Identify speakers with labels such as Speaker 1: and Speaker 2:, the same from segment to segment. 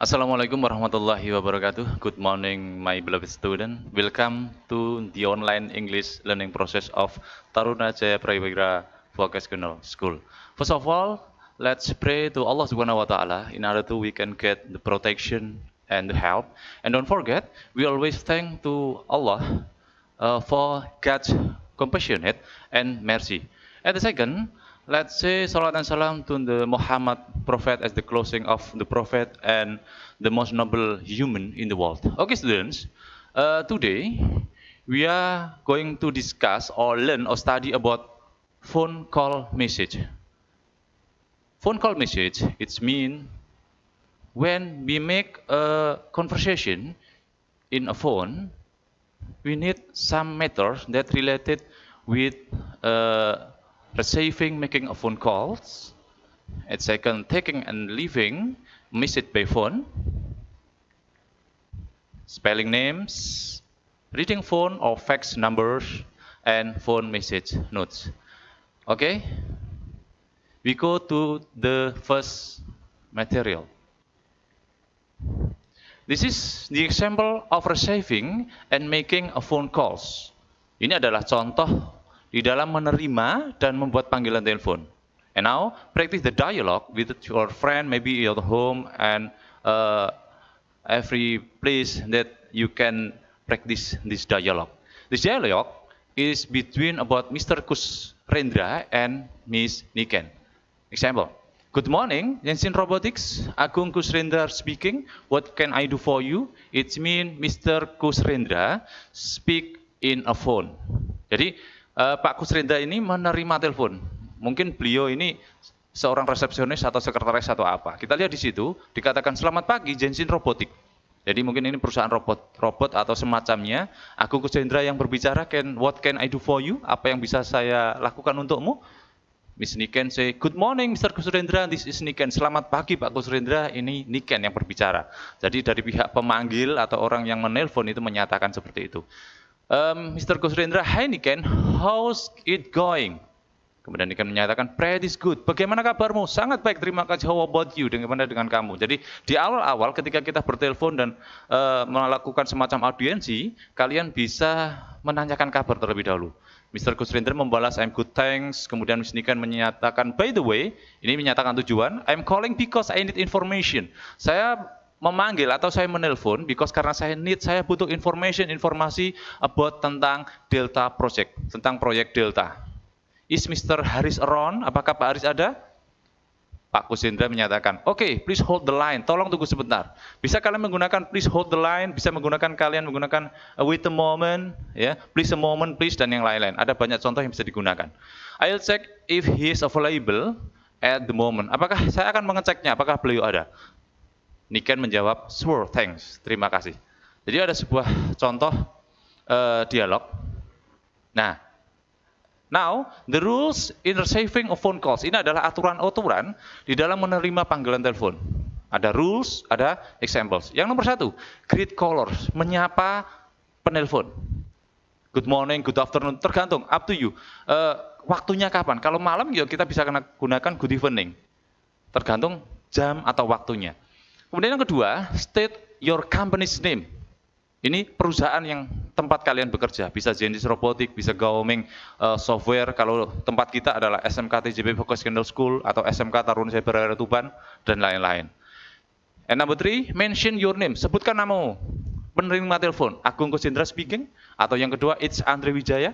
Speaker 1: Assalamualaikum warahmatullahi wabarakatuh. Good morning, my beloved student. Welcome to the online English learning process of Taruna Jaya Prawira Vocational School. First of all, let's pray to Allah Subhanahu wa Ta'ala in order to we can get the protection and the help. And don't forget, we always thank to Allah for God's compassionate and mercy. And the second, let's say salat and salam to the Muhammad Prophet as the closing of the Prophet and the most noble human in the world. Okay, students, today we are going to discuss or learn or study about phone call message. Phone call message, it's mean when we make a conversation in a phone, we need some methods that related with receiving, making a phone calls, and second, taking and leaving message by phone, spelling names, reading phone or fax numbers, and phone message notes. Okay, we go to the first material. This is the example of receiving and making a phone calls. Ini adalah contoh di dalam menerima dan membuat panggilan telepon. And now practice the dialogue with your friend, maybe your home and every place that you can practice this dialogue. This dialogue is between about Mr. Kusrendra and Miss Niken. Example. Good morning, Jensen Robotics. Agung Kusrendra speaking. What can I do for you? It means Mr. Kusrendra speak in a phone. Jadi Pak Kusrendra ini menerima telepon. Mungkin beliau ini seorang resepsionis atau sekretaris atau apa. Kita lihat di situ dikatakan selamat pagi Jensen Robotik. Jadi mungkin ini perusahaan robot atau semacamnya. Agung Kusrendra yang berbicara, what can I do for you? Apa yang bisa saya lakukan untukmu? Miss Niken say, good morning Mr. Kusrendra, this is Niken. Selamat pagi Pak Kusrendra, ini Niken yang berbicara. Jadi dari pihak pemanggil atau orang yang menelpon itu menyatakan seperti itu. Mr. Kusrendra, hi Niken, how's it going? Kemudian Niken menyatakan, pretty good. Bagaimana kabarmu? Sangat baik, terima kasih. How about you? Bagaimana dengan kamu? Jadi di awal-awal ketika kita bertelepon dan melakukan semacam audiensi, kalian bisa menanyakan kabar terlebih dahulu. Mr. Kusrendra membalas, I'm good thanks. Kemudian Miss Niken menyatakan, by the way, ini menyatakan tujuan, I'm calling because I need information. Saya memanggil atau saya menelpon because karena saya butuh informasi about tentang Delta Project, tentang proyek Delta. Is Mr. Haris around? Apakah Pak Haris ada? Pak Kusrendra menyatakan, oke, please hold the line, tolong tunggu sebentar. Bisa kalian menggunakan please hold the line, bisa kalian menggunakan wait a moment, ya, please a moment, please, dan yang lain-lain. Ada banyak contoh yang bisa digunakan. I'll check if he is available at the moment. Apakah saya akan mengeceknya, apakah beliau ada? Niken menjawab, sure, thanks, terima kasih. Jadi ada sebuah contoh dialog. Now, the rules in receiving of phone calls. Ini adalah aturan-aturan di dalam menerima panggilan telepon. Ada rules, ada examples. Yang nomor 1, greet callers, menyapa penelpon. Good morning, good afternoon, tergantung, up to you. Waktunya kapan? Kalau malam, ya kita bisa gunakan good evening. Tergantung jam atau waktunya. Kemudian yang kedua, state your company's name. Ini perusahaan yang tempat kalian bekerja, bisa Genesis Robotic, bisa Gaoming Software. Kalau tempat kita adalah SMK TJB Vocational School atau SMK Taruna Jaya Prawira Tuban dan lain-lain. And number 3, mention your name, sebutkan namamu. Penerima telepon, Agung Kusrendra speaking, atau yang kedua, it's Andre Wijaya.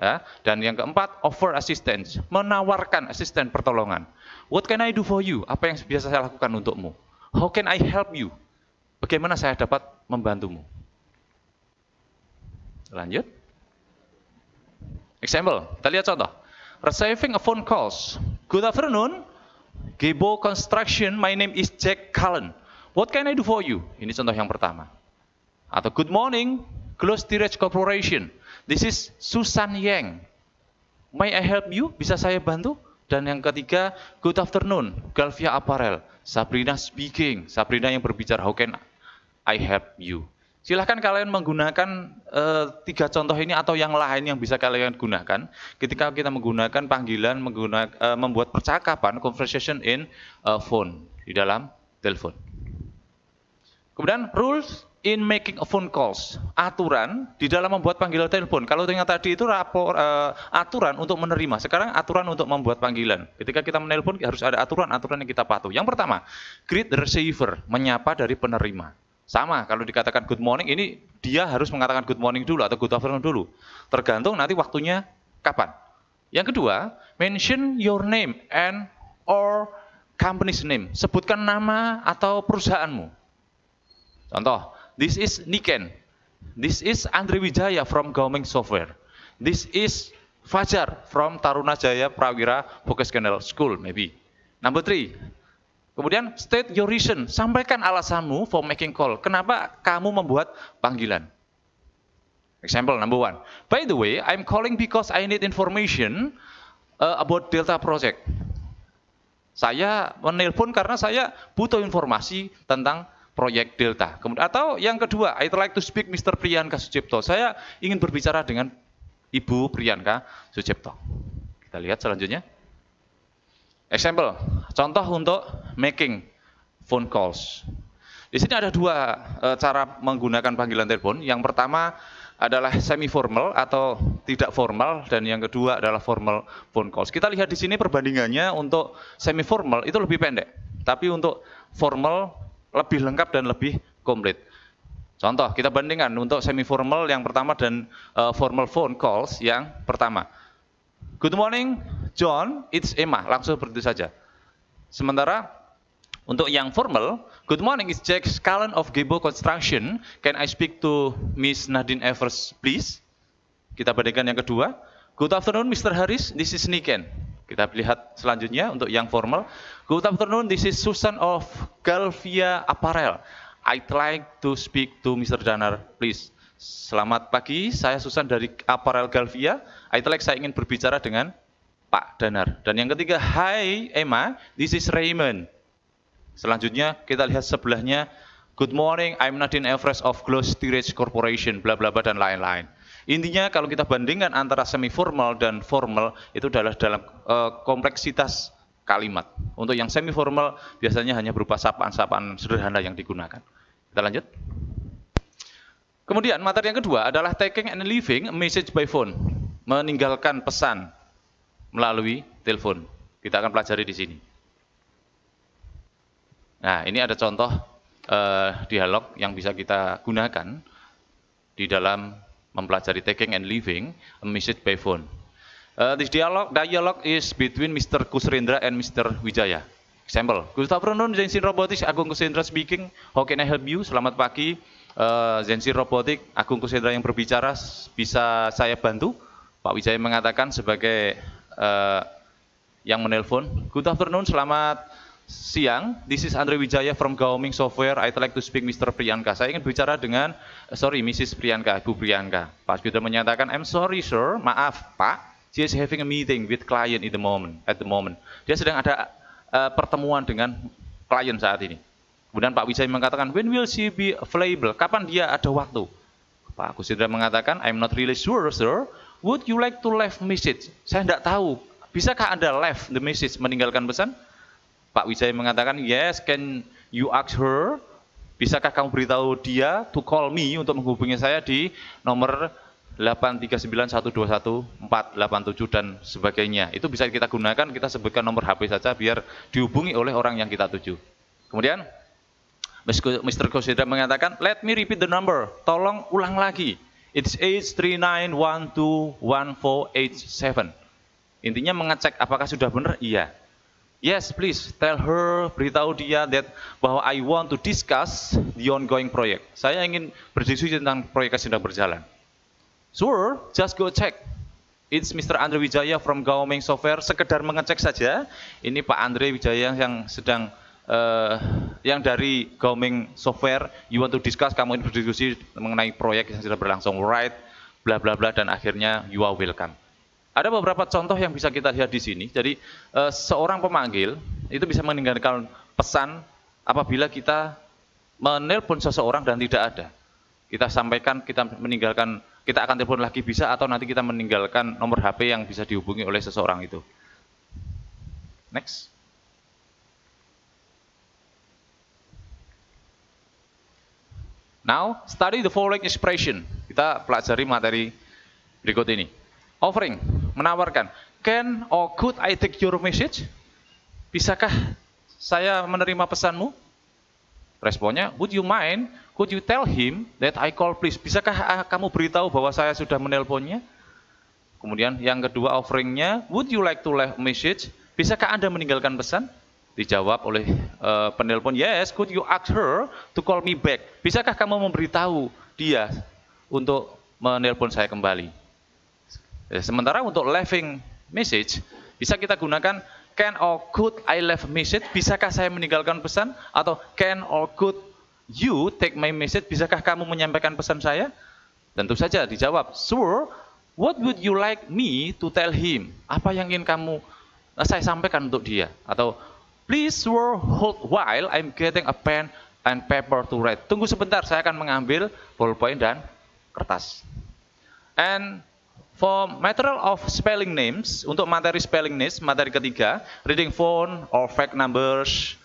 Speaker 1: Ya, dan yang keempat, offer assistance, menawarkan asisten pertolongan. What can I do for you? Apa yang biasa saya lakukan untukmu? How can I help you? Bagaimana saya dapat membantumu? Lanjut. Example, kita lihat contoh. Receiving a phone calls. Good afternoon, Gebo Construction, my name is Jack Cullen. What can I do for you? Ini contoh yang pertama. Atau good morning, Close Tirage Corporation. This is Susan Yang. May I help you? Bisa saya bantu? Dan yang ketiga, good afternoon, Galvia Apparel. Sabrina speaking. Sabrina yang berbicara, how can I help you? Silahkan kalian menggunakan 3 contoh ini atau yang lain yang bisa kalian gunakan ketika kita menggunakan panggilan, membuat percakapan, conversation in phone, di dalam telepon. Kemudian rules in making a phone calls, aturan di dalam membuat panggilan telepon. Kalau ternyata tadi itu aturan untuk menerima, sekarang aturan untuk membuat panggilan. Ketika kita menelpon harus ada aturan-aturan yang kita patuh. Yang pertama, greet the receiver, menyapa dari penerima. Sama, kalau dikatakan good morning, ini dia harus mengatakan good morning dulu atau good afternoon dulu. Tergantung nanti waktunya kapan. Yang kedua, mention your name and or company's name. Sebutkan nama atau perusahaanmu. Contoh, this is Niken. This is Andre Wijaya from Gaoming Software. This is Fajar from Taruna Jaya Prawira Vocational School, maybe. Number 3. Kemudian state your reason. Sampaikan alasanmu for making call. Kenapa kamu membuat panggilan? Example number 1. By the way, I'm calling because I need information about Delta Project. Saya menelpon karena saya butuh informasi tentang proyek Delta. Kemudian, atau yang kedua, I'd like to speak Mr. Priyanka Sucipto. Saya ingin berbicara dengan Ibu Priyanka Sucipto. Kita lihat selanjutnya. Example, contoh untuk making phone calls. Di sini ada dua cara menggunakan panggilan telepon. Yang pertama adalah semi formal atau tidak formal, dan yang kedua adalah formal phone calls. Kita lihat di sini perbandingannya. Untuk semi formal itu lebih pendek, tapi untuk formal lebih lengkap dan lebih komplit. Contoh, kita bandingkan untuk semi formal yang pertama dan formal phone calls yang pertama. Good morning, John, it's Emma. Langsung seperti itu saja. Sementara untuk yang formal, good morning, it's Jack Scalan of Gebo Construction. Can I speak to Miss Nadine Evers, please? Kita bandingkan yang kedua. Good afternoon, Mr. Harris, this is Niken. Kita lihat selanjutnya untuk yang formal. Good afternoon, this is Susan of Galvia Apparel. I'd like to speak to Mr. Danar, please. Selamat pagi, saya Susan dari Apparel Galvia. Saya ingin berbicara dengan Pak Danar. Dan yang ketiga, hi Emma, this is Raymond. Selanjutnya kita lihat sebelahnya, good morning, I'm Nadine Evers of Gloss Storage Corporation, bla bla bla dan lain-lain. Intinya kalau kita bandingkan antara semi formal dan formal itu adalah dalam kompleksitas kalimat. Untuk yang semi formal biasanya hanya berupa sapaan-sapaan sederhana yang digunakan. Kita lanjut. Kemudian materi yang kedua adalah taking and leaving a message by phone, meninggalkan pesan melalui telepon. Kita akan pelajari di sini. Nah, ini ada contoh dialog yang bisa kita gunakan di dalam mempelajari taking and leaving a message by phone. This dialogue is between Mr. Kusrendra and Mr. Wijaya. Example, good afternoon, Zensin Robotics, Agung Kusrendra speaking. How can I help you? Selamat pagi, Zensin Robotics, Agung Kusrendra yang berbicara. Bisa saya bantu? Pak Wijaya mengatakan sebagai yang menelpon. Good afternoon, selamat siang, this is Andre Wijaya from Gaoming Software. I'd like to speak Mr. Priyanka. Saya ingin bicara dengan, Mrs. Priyanka, Ibu Priyanka. Pak sudah menyatakan, I'm sorry sir, maaf Pak, she is having a meeting with client at the moment. Dia sedang ada pertemuan dengan klien saat ini. Kemudian Pak Wijaya mengatakan, when will she be available? Kapan dia ada waktu? Pak Kusindra mengatakan, I'm not really sure sir. Would you like to leave message? Saya tidak tahu. Bisakah Anda leave the message, meninggalkan pesan? Pak Wijaya mengatakan, yes, can you ask her? Bisakah kamu beritahu dia to call me, untuk menghubungi saya di nomor 839121487 dan sebagainya. Itu bisa kita gunakan, kita sebutkan nomor HP saja biar dihubungi oleh orang yang kita tuju. Kemudian Mr. Kusindra mengatakan, let me repeat the number. Tolong ulang lagi. It's 839121487. Intinya mengecek apakah sudah benar? Iya. Yes, please tell her, beritahu dia bahwa I want to discuss the ongoing project. Saya ingin berdiskusi tentang proyek yang sedang berjalan. Sure, just go check. It's Mr. Andre Wijaya from Gaoming Software. Sekedar mengecek saja. Ini Pak Andre Wijaya yang sedang yang dari Gaoming Software. You want to discuss, kamu ingin berdiskusi mengenai proyek yang sedang berlangsung. Right, bla bla bla, dan akhirnya you are welcome. Ada beberapa contoh yang bisa kita lihat di sini. Jadi seorang pemanggil itu bisa meninggalkan pesan apabila kita menelpon seseorang dan tidak ada. Kita sampaikan, kita akan telepon lagi bisa, atau nanti kita meninggalkan nomor HP yang bisa dihubungi oleh seseorang itu. Next. Now, study the following expression. Kita pelajari materi berikut ini. Offering, menawarkan. Can or could I take your message? Bisakah saya menerima pesanmu? Responnya, would you mind? Could you tell him that I call please? Bisakah kamu beritahu bahwa saya sudah menelponnya? Kemudian yang kedua offeringnya, would you like to leave a message? Bisakah Anda meninggalkan pesan? Dijawab oleh penelpon, yes, could you ask her to call me back? Bisakah kamu memberitahu dia untuk menelpon saya kembali? Sementara untuk leaving message, bisa kita gunakan can or could I leave a message? Bisakah saya meninggalkan pesan? Atau can or could you take my message? Bisakah kamu menyampaikan pesan saya? Tentu saja dijawab, sure. What would you like me to tell him? Apa yang ingin saya sampaikan untuk dia? Atau please sure hold while I'm getting a pen and paper to write. Tunggu sebentar, saya akan mengambil ballpoint dan kertas. And for material of spelling names, untuk materi spelling names, materi ketiga, reading phone or fact numbers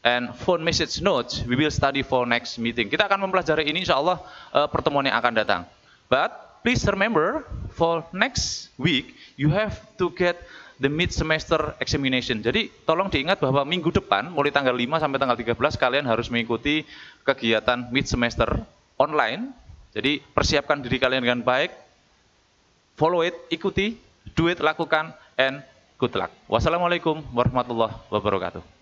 Speaker 1: and phone message notes, we will study for next meeting. Kita akan mempelajari ini insya Allah pertemuan yang akan datang. But please remember, for next week, you have to get the mid-semester examination. Jadi tolong diingat bahwa minggu depan, mulai tanggal 5 sampai tanggal 13, kalian harus mengikuti kegiatan mid-semester online. Jadi persiapkan diri kalian dengan baik. Follow it, ikuti, do it, lakukan, and good luck. Wassalamualaikum warahmatullahi wabarakatuh.